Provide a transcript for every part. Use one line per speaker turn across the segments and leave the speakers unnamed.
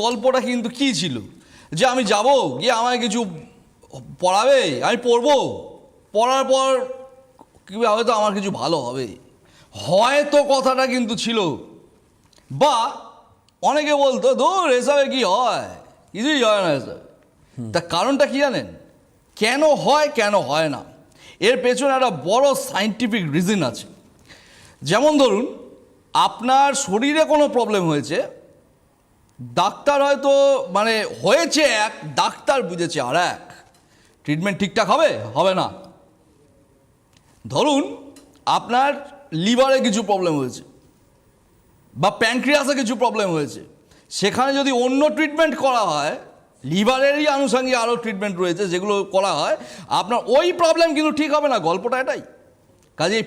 গল্পটা কিন্তু কি ছিল যে আমি যাব গিয়ে আমায় কিছু পড়াবে, আমি পড়বো, পড়ার পর কি হয়তো আমার কিছু ভালো হবে, হয়তো কথাটা কিন্তু ছিল। বা অনেকে বলতো ধুর এসবে কি হয়, কিছুই হয় না এসব। তার কারণটা কি জানেন? কেন হয় কেন হয় না, এর পেছনে একটা বড় সায়েন্টিফিক রিজন আছে। যেমন ধরুন আপনার শরীরে কোনো প্রবলেম হয়েছে, ডাক্তার হয়তো মানে হয়েছে এক, ডাক্তার বুঝেছে আর এক, ট্রিটমেন্ট ঠিকঠাক হবে হবে না। ধরুন আপনার লিভারে কিছু প্রবলেম হয়েছে বা প্যানক্রিয়াসে কিছু প্রবলেম হয়েছে, সেখানে যদি অন্য ট্রিটমেন্ট করা হয়, লিভারেরই আনুষঙ্গিক আরও ট্রিটমেন্ট রয়েছে যেগুলো করা হয়, আপনার ওই প্রবলেম কিন্তু ঠিক হবে না। গল্পটা এটাই। কাজেই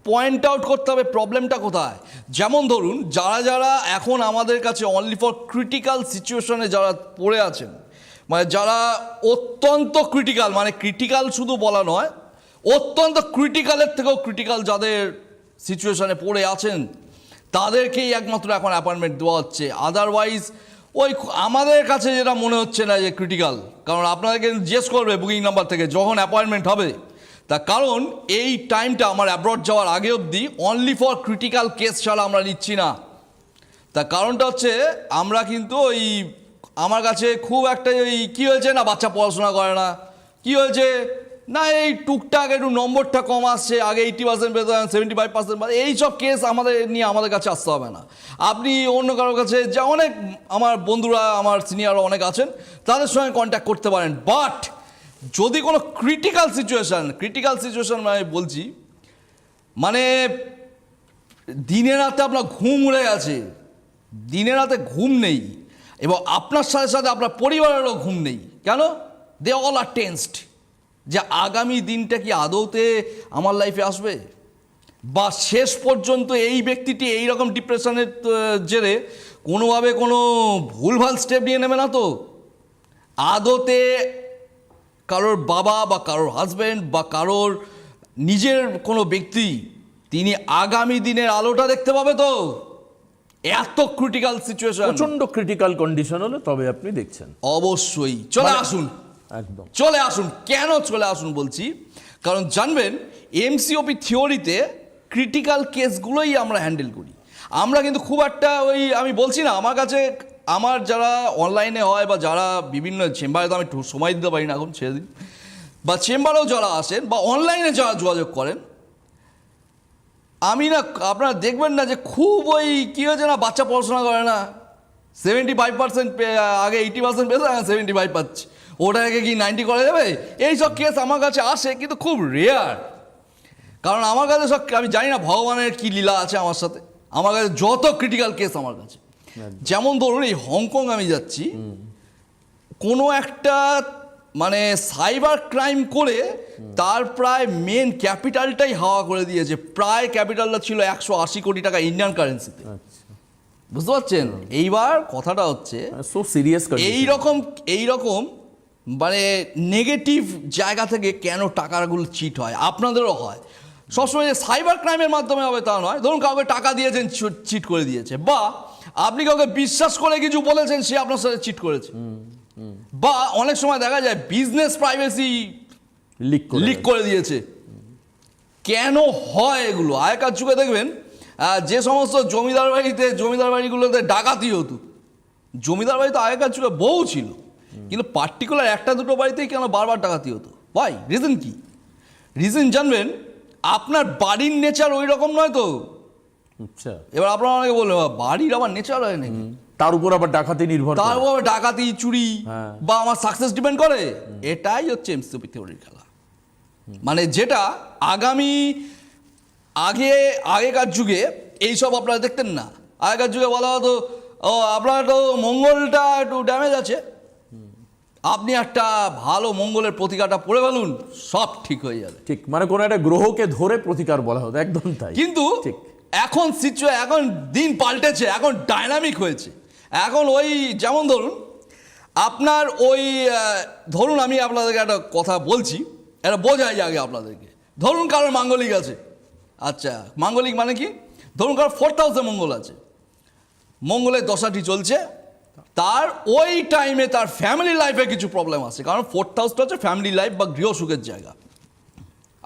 পয়েন্ট আউট করতে হবে প্রবলেমটা কোথায়। যেমন ধরুন যারা যারা এখন আমাদের কাছে অনলি ফর ক্রিটিক্যাল সিচুয়েশনে যারা পড়ে আছেন, মানে যারা অত্যন্ত ক্রিটিক্যাল, মানে ক্রিটিক্যাল শুধু বলা নয়, অত্যন্ত ক্রিটিক্যালের থেকেও ক্রিটিক্যাল যাদের সিচুয়েশনে পড়ে আছেন, তাদেরকেই একমাত্র এখন অ্যাপয়েন্টমেন্ট দেওয়া হচ্ছে। আদারওয়াইজ ওই আমাদের কাছে যেটা মনে হচ্ছে না যে ক্রিটিক্যাল, কারণ আপনাদেরকে জিজ্ঞেস করবে বুকিং নাম্বার থেকে যখন অ্যাপয়েন্টমেন্ট হবে। তার কারণ এই টাইমটা আমার অ্যাব্রড যাওয়ার আগে অবধি অনলি ফর ক্রিটিক্যাল কেস ছাড়া আমরা নিচ্ছি না। তার কারণটা হচ্ছে আমরা কিন্তু ওই আমার কাছে খুব একটা ওই কী হয়েছে না, বাচ্চা পড়াশোনা করে না, কী হয়েছে না, এই টুকটাক একটু নম্বরটা কম আসছে, আগে 80% পেতাম 75%, এইসব কেস আমাদের নিয়ে আমাদের কাছে আসতে হবে না। আপনি অন্য কারোর কাছে যা, অনেক আমার বন্ধুরা আমার সিনিয়ররা অনেক আছেন, তাদের সঙ্গে কন্ট্যাক্ট করতে পারেন। বাট যদি কোনো ক্রিটিক্যাল সিচুয়েশান মানে বলছি, মানে দিনে রাতে আপনার ঘুম উড়ে গেছে, দিনে রাতে ঘুম নেই, এবং আপনার সাথে সাথে আপনার পরিবারেরও ঘুম নেই, কেন? দে অল আর টেন্সড যে আগামী দিনটা কি আদৌতে আমার লাইফে আসবে, বা শেষ পর্যন্ত এই ব্যক্তিটি এই রকম ডিপ্রেশনের জেরে কোনোভাবে কোনো ভুলভাল স্টেপ নিয়ে নেবে না তো? আদতে কারোর বাবা বা কারোর হাজব্যান্ড বা কারোর নিজের কোনো ব্যক্তি, তিনি আগামী দিনের আলোটা দেখতে পাবে তো? এত ক্রিটিক্যাল সিচুয়েশন,
প্রচন্ড ক্রিটিক্যাল কন্ডিশন হলে তবে আপনি দেখছেন।
অবশ্যই চলে আসুন,
একদম
চলে আসুন। কেন চলে আসুন বলছি, কারণ জানবেন এমসিওপি থিওরিতে ক্রিটিক্যাল কেসগুলোই আমরা হ্যান্ডেল করি। আমরা কিন্তু খুব একটা ওই আমি বলছি না, আমার কাছে আমার যারা অনলাইনে হয় বা যারা বিভিন্ন চেম্বারে, তো আমি সময় দিতে পারি না এখন, ছেড়ে দিন, বা চেম্বারেও যারা আসেন বা অনলাইনে যারা যোগাযোগ করেন, আমি না আপনারা দেখবেন না যে খুব ওই কী হয়েছে না, বাচ্চা পড়াশোনা করে না, 75% আগে 80% পেয়েছে, 75 পাচ্ছে, ওটাকে কি 90 করা যাবে? এইসব কেস আমার কাছে আসে, কিন্তু খুব রেয়ার। কারণ আমার কাছে সব, আমি জানি না ভগবানের কি লীলা আছে আমার সাথে, আমার কাছে যত ক্রিটিক্যাল কেস আমার কাছে, যেমন ধরুন এই হংকং আমি যাচ্ছি, কোনো একটা মানে সাইবার ক্রাইম করে তার প্রায় মেন ক্যাপিটালটাই হাওয়া করে দিয়েছে। প্রায় ক্যাপিটালটা ছিল 180 কোটি টাকা ইন্ডিয়ান কারেন্সিতে, বুঝতে পারছেন? এইবার কথাটা হচ্ছে
সো সিরিয়াস,
এইরকম মানে নেগেটিভ জায়গা থেকে কেন টাকাগুলো চিট হয়, আপনাদেরও হয় সবসময়। যে সাইবার ক্রাইমের মাধ্যমে হবে তা নয়, ধরুন কাউকে টাকা দিয়েছেন, চিট করে দিয়েছে, বা আপনি কাউকে বিশ্বাস করে কিছু বলেছেন, সে আপনার সাথে চিট করেছে, বা অনেক সময় দেখা যায় বিজনেস প্রাইভেসি লিক করে দিয়েছে। কেন হয় এগুলো? আগেকার যুগে দেখবেন যে সমস্ত জমিদার বাড়িগুলোতে ডাকাতি হতো, জমিদার বাড়ি তো আগেকার যুগে বহু ছিল, কিন্তু পার্টিকুলার একটা দুটো বাড়িতেই কেন বারবার ডাকাতি হতো? ভাই রিজন কি? রিজন জানবেন, আপনার বাড়ির নেচার ওই রকম নয় তো।
আচ্ছা,
এবার আপনারা অনেকে বলবেন বাড়ির আবার নেচার হয় নাকি,
তার উপর আবার ডাকাতি নির্ভর,
তার উপর ডাকাতি চুরি বা আমার সাকসেস ডিপেন্ড করে। এটাই হচ্ছে এমসিওপি থিওরির খেলা। মানে যেটা আগেকার যুগে এইসব আপনারা দেখতেন না। আগেকার যুগে বলা হতো ও আপনার তো মঙ্গলটা একটু ড্যামেজ আছে, আপনি একটা ভালো মঙ্গলের প্রতিকারটা পড়ে ফেলুন, সব ঠিক হয়ে যাবে।
ঠিক, মানে কোনো একটা গ্রহকে ধরে প্রতিকার বলা হতো, একদম তাই।
কিন্তু এখন এখন দিন পাল্টেছে, এখন ডাইনামিক হয়েছে। এখন ওই যেমন ধরুন আপনার ওই ধরুন আমি আপনাদেরকে একটা কথা বলছি, এটা বোঝাই আগে আপনাদেরকে। ধরুন কারোর মাঙ্গলিক আছে, আচ্ছা মাঙ্গলিক মানে কি, ধরুন কারোর 4th হাউসে মঙ্গল আছে, মঙ্গলের দশাটি চলছে, তার ওই টাইমে তার ফ্যামিলি লাইফে কিছু প্রবলেম আছে, কারণ 4th হাউসটা হচ্ছে ফ্যামিলি লাইফ বা গৃহসুখের জায়গা।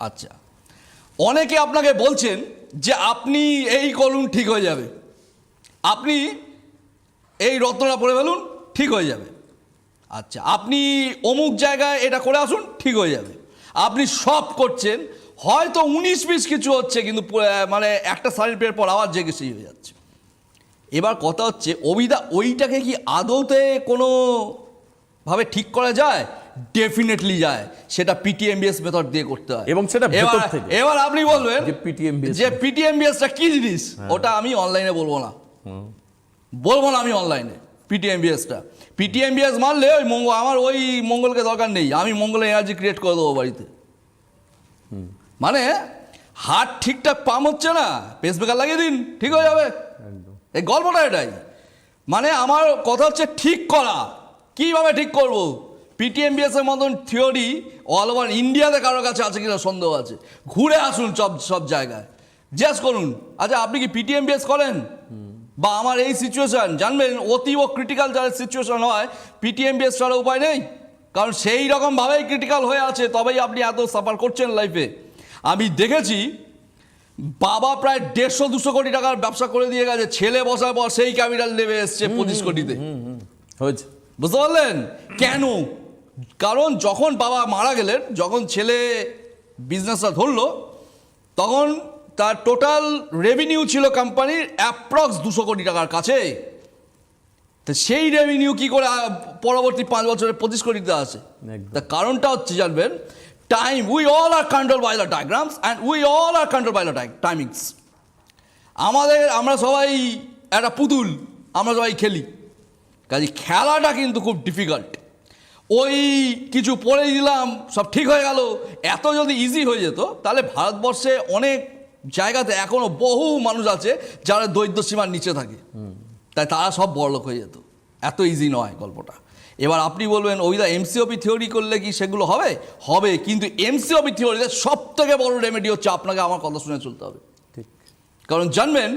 আচ্ছা, অনেকে আপনাকে বলছেন যে আপনি এই করুন ঠিক হয়ে যাবে, আপনি এই রত্নটা পরে ফেলুন ঠিক হয়ে যাবে, আচ্ছা আপনি অমুক জায়গায় এটা করে আসুন ঠিক হয়ে যাবে। আপনি সব করছেন, হয়তো 19-20 কিছু হচ্ছে, কিন্তু মানে একটা শাড়ির পের পর আবার জেগে সেই হয়ে যাচ্ছে। এবার কথা হচ্ছে অবিদা ওইটাকে কি আদৌতে কোনো ভাবে ঠিক করা যায়? ডেফিনেটলি যায়, সেটা পিটিএমবিএস মেথড দিয়ে করতে হয়,
এবং সেটা ভেতর থেকে।
এবার আপনি বলবেন
যে PTMBS
যে পিটিএমবিএসটা কি জিনিস, ওটা আমি অনলাইনে বলবো না, আমি অনলাইনে পিটিএমবিএস মারলে ওই আমার ওই মঙ্গলকে দরকার নেই, আমি মঙ্গলের এনার্জি ক্রিয়েট করে দেবো বাড়িতে। মানে হার্ট ঠিকঠাক পাম্প হচ্ছে না, পেসমেকার লাগিয়ে দিন ঠিক হয়ে যাবে, এই গল্পটা এটাই। মানে আমার কথা হচ্ছে ঠিক করা, কিভাবে ঠিক করব? পিটিএমবিএস এর মতন থিওরি অল ওভার ইন্ডিয়াতে কারোর কাছে আছে কিনা সন্দেহ আছে। ঘুরে আসুন সব জায়গায়, জিজ্ঞেস করুন, আচ্ছা আপনি কি পিটিএমবিএস করেন? বা আমার এই সিচুয়েশন, জানবেন অতীব ক্রিটিক্যাল যারা সিচুয়েশন হয় পিটিএমবিএস ছাড়া উপায় নেই, কারণ সেই রকমভাবেই ক্রিটিক্যাল হয়ে আছে, তবেই আপনি এত সাফার করছেন লাইফে। আমি দেখেছি বাবা প্রায় 150-200 কোটি টাকার ব্যবসা করে দিয়ে গেছে, ছেলে বসার পর সেই ক্যাপিটাল নেমে এসছে 25 কোটিতে।
হয়েছে,
বুঝতে পারলেন কেন? কারণ যখন বাবা মারা গেলেন, যখন ছেলে বিজনেসটা ধরলো, তখন তার টোটাল রেভিনিউ ছিল কোম্পানির অ্যাপ্রক্স 200 কোটি টাকার কাছে। তো সেই রেভিনিউ কি করে পরবর্তী 5 বছরে 25 কোটিতে আসে? তার কারণটা হচ্ছে জানবেন, time, we all are control by the diagrams and we all are control by the timings. আমরা সবাই একটা পুতুল, আমরা সবাই খেলি, কাজে খেলাটা কিন্তু খুব ডিফিকাল্ট। ওই কিছু পড়ে দিলাম সব ঠিক হয়ে গেল, এত যদি ইজি হয়ে যেত তাহলে ভারতবর্ষে অনেক জায়গাতে এখনো বহু মানুষ আছে যারা দরিদ্র সীমার নিচে থাকে, তাই তারা সব বড়লোক হয়ে যেত। এত ইজি নয় গল্পটা। এবার আপনি বলবেন ওই দা এমসিওপি থিওরি করলে কি সেগুলো হবে? হবে, কিন্তু এমসিওপি থিওরিতে সব থেকে বড় রেমেডি হচ্ছে আপনাকে আমার কথা শুনে চলতে হবে। কারণ জানবেন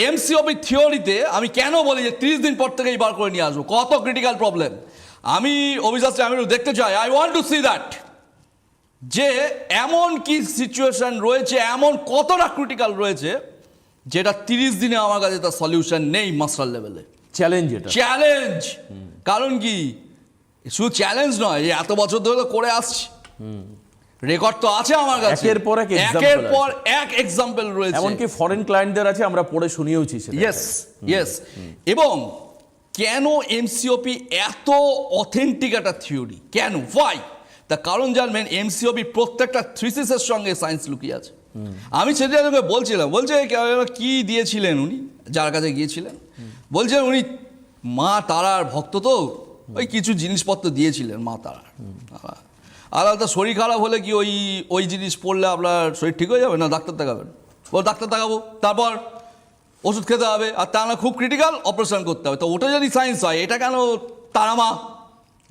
এমসিওপি থিওরিতে আমি কেন বলি যে 30 দিন পর থেকেই বার করে নিয়ে আসবো, কত ক্রিটিক্যাল প্রবলেম আমি অভিশাস্ত্রী আমি দেখতে চাই। I want to see that, যে এমন কি সিচুয়েশন রয়েছে, এমন কতটা ক্রিটিক্যাল রয়েছে যেটা 30 দিনে আমার কাছে তার সলিউশন নেই মাস্টার লেভেলে।
চ্যালেঞ্জ, এটা
চ্যালেঞ্জ। কারণ কি শুধু চ্যালেঞ্জ নয়, এত বছর ধরে তো করে আসছি, রেকর্ড তো আছে আমার কাছে,
একের পর
এক এক্সাম্পল রয়েছে,
এমনকি ফরেন ক্লায়েন্টদের আছে, আমরা পড়ে শুনিয়েওছি সেটা।
ইয়েস। এবং কেন এমসিওপি এত অথেন্টিক একটা থিওরি, কেন, ওয়াই? তার কারণ জানবেন এমসিওপি প্রত্যেকটা থ্রিসিসের সঙ্গে সায়েন্স লুকিয়ে আছে। আমি সেটা বলছিলাম, বলছে কি দিয়েছিলেন উনি, যার কাছে গিয়েছিলেন, বলছেন উনি মা তারার ভক্ত, তো ওই কিছু জিনিসপত্র দিয়েছিলেন মা তারার। আলাদা শরীর খারাপ হলে কি ওই জিনিস পড়লে আপনার শরীর ঠিক হয়ে যাবে না? ডাক্তার দেখাবেন, ডাক্তার দেখাবো, তারপর ওষুধ খেতে হবে, আর তা না খুব ক্রিটিক্যাল অপারেশন করতে হবে। তো ওটা যদি সায়েন্স হয়, এটা কেন তারামা?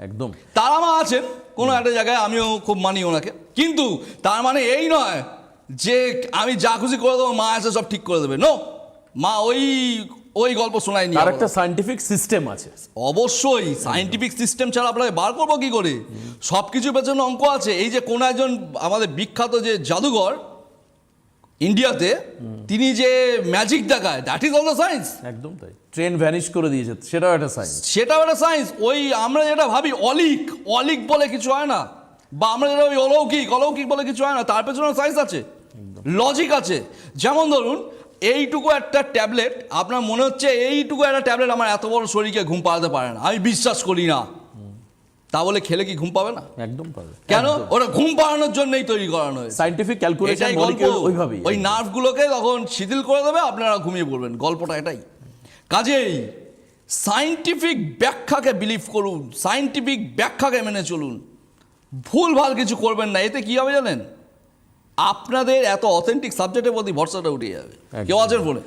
একদম
তারামা আছেন কোনো একটা জায়গায়, আমিও খুব মানি ওনাকে, কিন্তু তার মানে এই নয় যে আমি যা খুশি করে দেবো মা এসে সব ঠিক করে দেবে। নো, মা ওই গল্প শোনায়নি,
আর একটা সায়েন্টিফিক সিস্টেম আছে।
অবশ্যই সায়েন্টিফিক সিস্টেম ছাড়া আপনাকে বার করবো কি করে? সব কিছুর পেছনে অঙ্ক আছে। এই যে কোন একজন আমাদের বিখ্যাত যে জাদুঘর ইন্ডিয়াতে, তিনি যে ম্যাজিক দেখায়, দ্যাট ইজ অলসো সায়েন্স।
একদম তাই, ট্রেন ভ্যানিশ করে দিয়েছে, সেটাও একটা সায়েন্স।
ওই আমরা যেটা ভাবি অলিক বলে কিছু হয় না, বা আমরা যেটা ওই অলৌকিক বলে কিছু হয় না, তার পেছনে সায়েন্স আছে, লজিক আছে। যেমন ধরুন এইটুকু একটা ট্যাবলেট, আপনার মনে হচ্ছে এইটুকু একটা ট্যাবলেট আমার এত বড় শরীরকে ঘুম পাড়াতে পারে না, আমি বিশ্বাস করি না, তা বলে খেলে কি ঘুম পাবে না?
একদম পাবে।
কেন? ওটা ঘুম পাড়ানোর জন্যই তৈরি করানো হয়েছে,
সায়েন্টিফিক ক্যালকুলেশন, ওইভাবেই
ওই নার্ভগুলোকে তখন শিথিল করে দেবে, আপনারা ঘুমিয়ে পড়বেন, গল্পটা এটাই। কাজেই সায়েন্টিফিক ব্যাখ্যাকে বিলিভ করুন, সায়েন্টিফিক ব্যাখ্যাকে মেনে চলুন, ভুলভাল কিছু করবেন না। এতে কি হবে জানেন? আপনাদের এত অথেন্টিক সাবজেক্টের প্রতি ভরসাটা উঠে যাবে। কেউ আছেন বলে